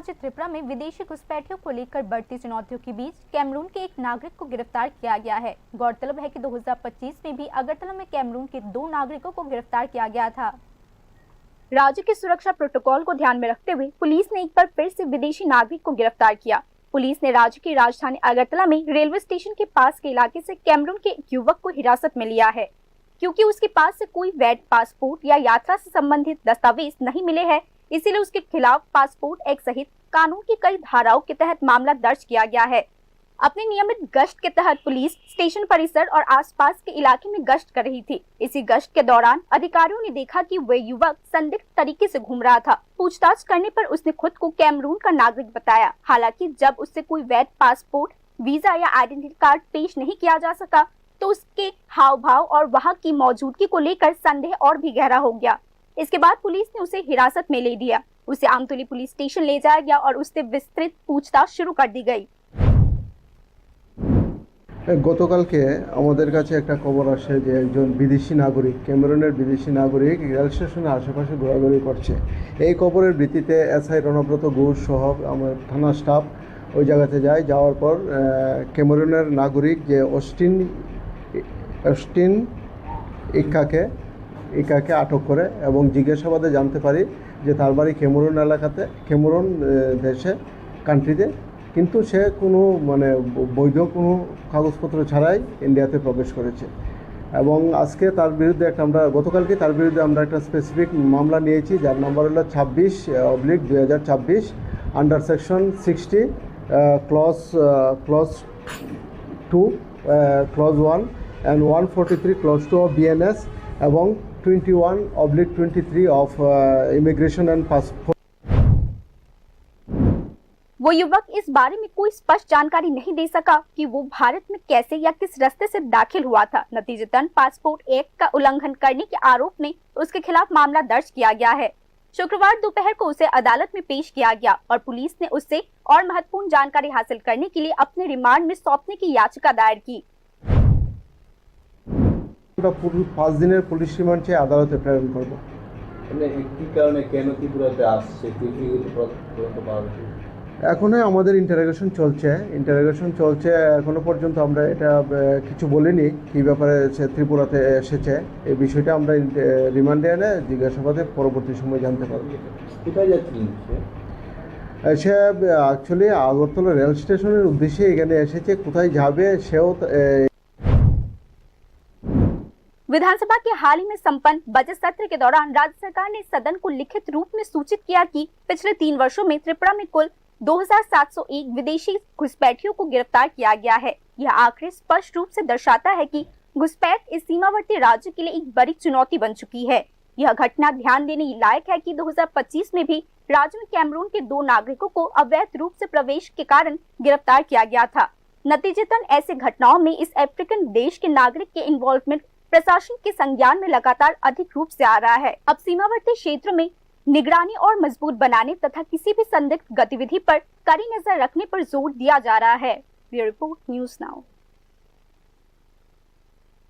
राज्य त्रिपुरा में विदेशी घुसपैठियों को लेकर बढ़ती चुनौतियों के बीच कैमरून के एक नागरिक को गिरफ्तार किया गया है। गौरतलब है कि 2025 में भी अगरतला में कैमरून के 2 नागरिकों को गिरफ्तार किया गया था। राज्य के सुरक्षा प्रोटोकॉल को ध्यान में रखते हुए पुलिस ने एक बार फिर से विदेशी नागरिक को गिरफ्तार किया। पुलिस ने राज्य की राजधानी अगरतला में रेलवे स्टेशन के पास के इलाके से कैमरून के एक युवक को हिरासत में लिया है। क्योंकि उसके पास से कोई वैध पासपोर्ट या यात्रा से संबंधित दस्तावेज नहीं मिले हैं, इसीलिए उसके खिलाफ पासपोर्ट एक्ट सहित कानून की कई धाराओं के तहत मामला दर्ज किया गया है। अपने नियमित गश्त के तहत पुलिस स्टेशन परिसर और आसपास के इलाके में गश्त कर रही थी। इसी गश्त के दौरान अधिकारियों ने देखा कि वह युवक संदिग्ध तरीके से घूम रहा था। पूछताछ करने पर उसने खुद को कैमरून का नागरिक बताया। हालांकि जब उससे कोई वैध पासपोर्ट, वीजा या आइडेंटिटी कार्ड पेश नहीं किया जा सका, तो उसके हाव भाव और वहां की मौजूदगी को लेकर संदेह और भी गहरा हो गया। इसके बाद पुलिस ने उसे हिरासत में ले लिया। उसे आमतौली पुलिस स्टेशन ले जाया गया और उससे विस्तृत पूछताछ शुरू कर दी गई। গতকালকে আমাদের কাছে একটা খবর আসে যে একজন বিদেশি নাগরিক, ক্যামেরুনের বিদেশি নাগরিক রেল স্টেশনের আশেপাশে ঘোরাঘুরি করছে। এই খবরের ভিত্তিতে এসআই রণব্রত ঘোষ সহ আমার থানা স্টাফ ওই জায়গাতে যায়। যাওয়ার পর ক্যামেরুনের নাগরিক যে অস্টিন ইকাকে আটক করে এবং জিজ্ঞাসাবাদে জানতে পারি যে তার বাড়ি ক্যামেরুন এলাকাতে, ক্যামেরুন দেশে, কান্ট্রিতে, কিন্তু সে কোনো বৈধ কোনো কাগজপত্র ছাড়াই ইন্ডিয়াতে প্রবেশ করেছে। এবং আজকে তার বিরুদ্ধে গতকালকে তার বিরুদ্ধে আমরা একটা স্পেসিফিক মামলা নিয়েছি, যার নাম্বার হলো 26/2024 under section 60 clause 2 clause 1 and 143 clause 2 of BNS এবং 21/23 of इमिग्रेशन एंड पासपोर्ट। वो युवक इस बारे में कोई स्पष्ट जानकारी नहीं दे सका कि वो भारत में कैसे या किस रास्ते से दाखिल हुआ था। नतीजतन पासपोर्ट एक्ट का उल्लंघन करने के आरोप में उसके खिलाफ मामला दर्ज किया गया है। शुक्रवार दोपहर को उसे अदालत में पेश किया गया और पुलिस ने उससे और महत्वपूर्ण जानकारी हासिल करने के लिए अपने रिमांड में सौंपने की याचिका दायर की। 5 দিনের পুলিশ রিমান্ড চেয়ে আদালতে প্রেরণ করব। এখনো আমাদের ইন্টারোগেশন চলছে। এখনো পর্যন্ত আমরা এটা কিছু বলিনি কি ব্যাপারে সে ত্রিপুরাতে এসেছে। এই বিষয়টা আমরা রিমান্ডে এনে জিজ্ঞাসাবাদে পরবর্তী সময় জানতে পারব। কোথায় যাচ্ছেন সে অ্যাকচুয়ালি আগরতলা রেল স্টেশনের উদ্দেশ্যে এখানে এসেছে। কোথায় যাবে সেও। विधानसभा के हाल ही में संपन्न बजट सत्र के दौरान राज्य सरकार ने सदन को लिखित रूप में सूचित किया कि पिछले 3 वर्षों में त्रिपुरा में कुल 2701 विदेशी घुसपैठियों को गिरफ्तार किया गया है। यह आंकड़े स्पष्ट रूप से दर्शाता है कि घुसपैठ इस सीमावर्ती राज्य के लिए एक बड़ी चुनौती बन चुकी है। यह घटना ध्यान देने लायक है कि 2025 में भी राज्य में कैमरून के 2 नागरिकों को अवैध रूप से प्रवेश के कारण गिरफ्तार किया गया था। नतीजतन ऐसे घटनाओं में इस अफ्रीकन देश के नागरिक के इन्वॉल्वमेंट प्रशासन के संज्ञान में लगातार अधिक रूप से आ रहा है। अब सीमावर्ती क्षेत्र में निगरानी और मजबूत बनाने तथा किसी भी संदिग्ध गतिविधि पर कड़ी नजर रखने पर जोर दिया जा रहा है। Bureau report, news now.